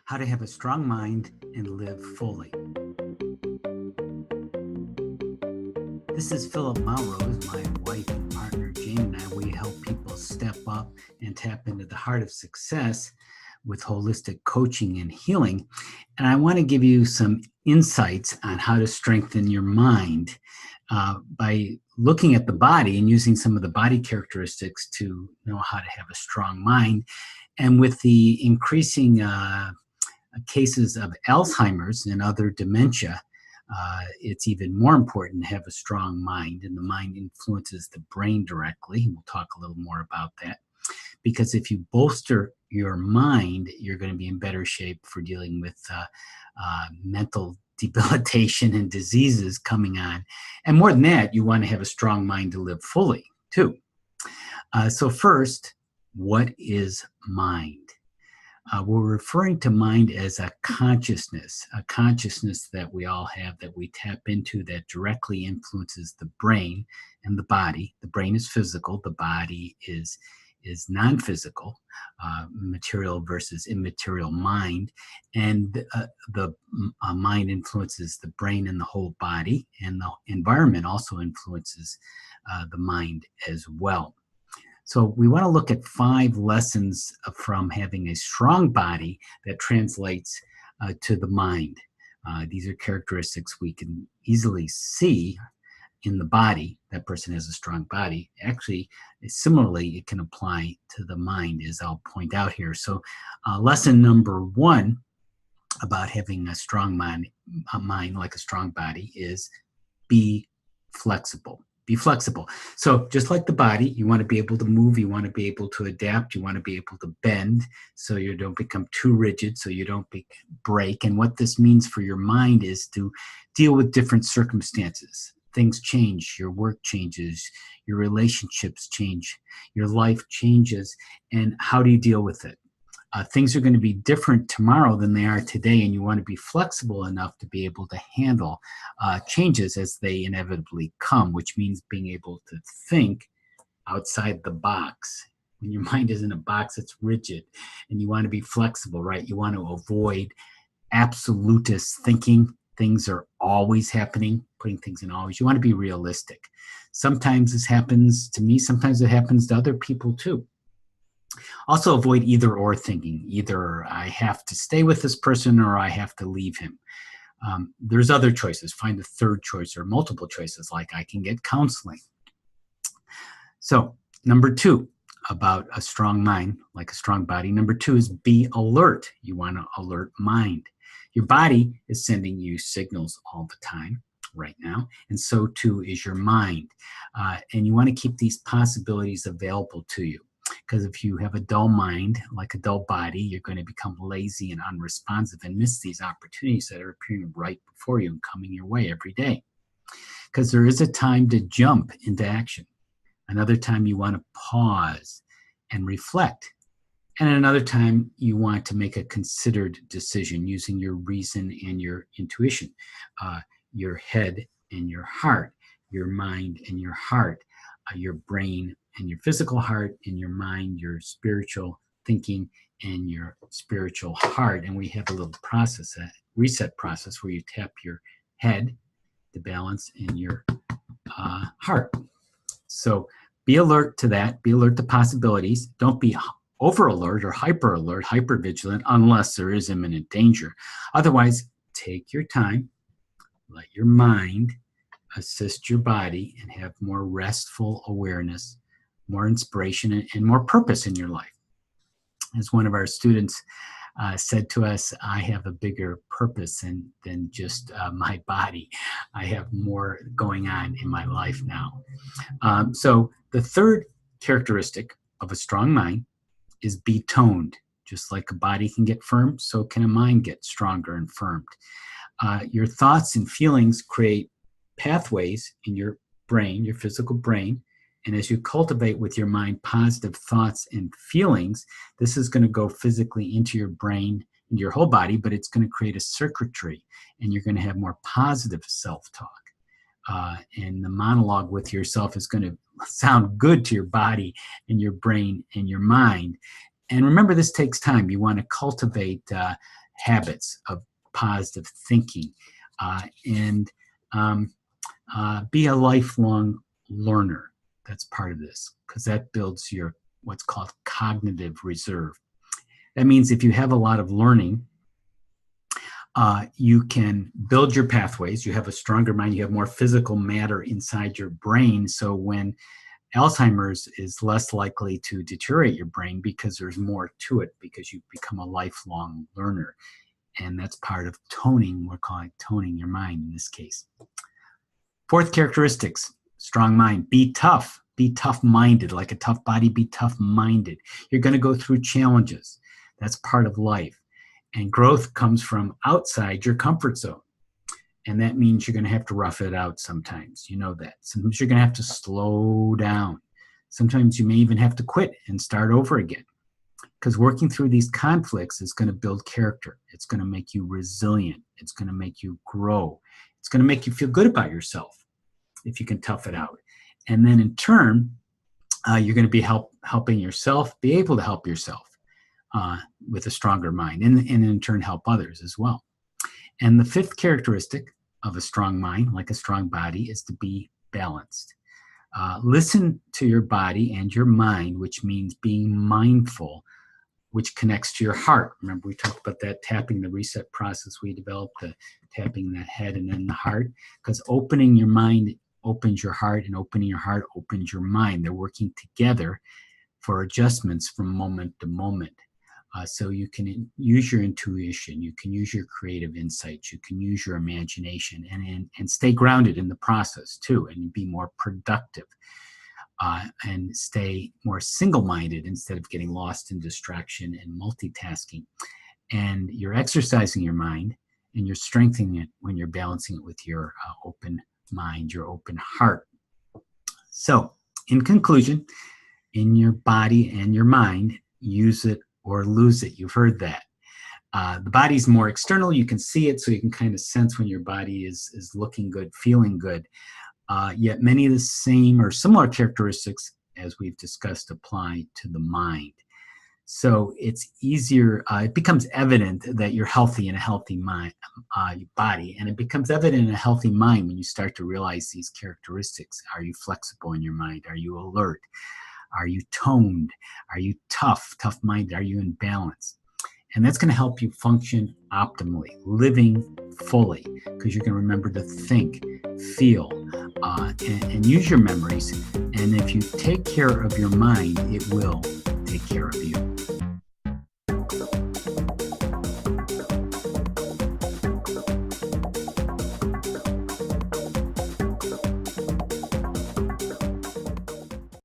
How to have a strong mind and live fully. This is Philip Melrose, my wife and partner Jane and I. We help people step up and tap into the heart of success with holistic coaching and healing. And I want to give you some insights on how to strengthen your mind by looking at the body and using some of the body characteristics to know how to have a strong mind. And with the increasing cases of Alzheimer's and other dementia, it's even more important to have a strong mind, and the mind influences the brain directly. We'll talk a little more about that, because if you bolster your mind, you're going to be in better shape for dealing with mental debilitation and diseases coming on. And more than that, you want to have a strong mind to live fully, too. So first, what is mind? We're referring to mind as a consciousness that we all have, that we tap into, that directly influences the brain and the body. The brain is physical, the body is non-physical, material versus immaterial mind, and the mind influences the brain and the whole body, and the environment also influences the mind as well. So we want to look at 5 lessons from having a strong body that translates to the mind. These are characteristics we can easily see in the body. That person has a strong body. Actually, similarly, it can apply to the mind, as I'll point out here. So lesson number 1 about having a strong mind like a strong body is be flexible. Be flexible. So just like the body, you want to be able to move, you want to be able to adapt, you want to be able to bend so you don't become too rigid, so you don't break. And what this means for your mind is to deal with different circumstances. Things change, your work changes, your relationships change, your life changes, and how do you deal with it? Things are going to be different tomorrow than they are today, and you want to be flexible enough to be able to handle changes as they inevitably come, which means being able to think outside the box. When your mind is in a box, it's rigid, and you want to be flexible, right? You want to avoid absolutist thinking. Things are always happening, putting things in always. You want to be realistic. Sometimes this happens to me, sometimes it happens to other people too. Also avoid either or thinking. Either I have to stay with this person or I have to leave him. There's other choices. Find a third choice or multiple choices, like I can get counseling. So number 2, about a strong mind, like a strong body. Number 2 is be alert. You want to alert mind. Your body is sending you signals all the time right now, and so too is your mind. And you want to keep these possibilities available to you. Because if you have a dull mind, like a dull body, you're going to become lazy and unresponsive and miss these opportunities that are appearing right before you and coming your way every day. Because there is a time to jump into action. Another time you want to pause and reflect. And another time you want to make a considered decision using your reason and your intuition, your head and your heart, your mind and your heart, your brain and your physical heart, and your mind, your spiritual thinking, and your spiritual heart. And we have a little process, a reset process, where you tap your head to balance in your heart. So be alert to that. Be alert to possibilities. Don't be over alert or hyper alert, hyper vigilant, unless there is imminent danger. Otherwise, take your time, let your mind assist your body, and have more restful awareness, more inspiration, and more purpose in your life. As one of our students said to us, I have a bigger purpose than just my body. I have more going on in my life now. So the third characteristic of a strong mind is be toned. Just like a body can get firm, so can a mind get stronger and firmed. Your thoughts and feelings create pathways in your brain, your physical brain, and as you cultivate with your mind positive thoughts and feelings, this is going to go physically into your brain, into your whole body, but it's going to create a circuitry, and you're going to have more positive self-talk. And the monologue with yourself is going to sound good to your body and your brain and your mind. And remember, this takes time. You want to cultivate habits of positive thinking and be a lifelong learner. That's part of this, because that builds your what's called cognitive reserve. That means if you have a lot of learning, you can build your pathways. You have a stronger mind. You have more physical matter inside your brain. So when Alzheimer's is less likely to deteriorate your brain because there's more to it, because you've become a lifelong learner. And that's part of toning. We're calling it toning your mind in this case. Fourth characteristics, strong mind. Be tough. Be tough-minded. Like a tough body, be tough-minded. You're going to go through challenges. That's part of life. And growth comes from outside your comfort zone. And that means you're going to have to rough it out sometimes. You know that. Sometimes you're going to have to slow down. Sometimes you may even have to quit and start over again. Because working through these conflicts is going to build character. It's going to make you resilient. It's going to make you grow. It's going to make you feel good about yourself if you can tough it out. And then in turn, you're going to be helping yourself, be able to help yourself with a stronger mind, and in turn help others as well. And the fifth characteristic of a strong mind, like a strong body, is to be balanced. Listen to your body and your mind, which means being mindful, which connects to your heart. Remember, we talked about that, tapping the reset process we developed, the tapping the head and then the heart, because opening your mind opens your heart, and opening your heart opens your mind. They're working together for adjustments from moment to moment. So you can use your intuition, you can use your creative insights, you can use your imagination, and stay grounded in the process too, and be more productive, and stay more single-minded instead of getting lost in distraction and multitasking. And you're exercising your mind, and you're strengthening it when you're balancing it with your open mind, your open heart. So in conclusion, in your body and your mind, use it or lose it. You've heard that. The body's more external. You can see it, so you can kind of sense when your body is looking good, feeling good. Yet many of the same or similar characteristics, as we've discussed, apply to the mind. So it's easier, it becomes evident that you're healthy in a healthy mind, body, and it becomes evident in a healthy mind when you start to realize these characteristics. Are you flexible in your mind? Are you alert? Are you toned? Are you tough-minded? Are you in balance? And that's going to help you function optimally, living fully, because you're going to remember to think, feel, and use your memories. And if you take care of your mind, it will take care of you.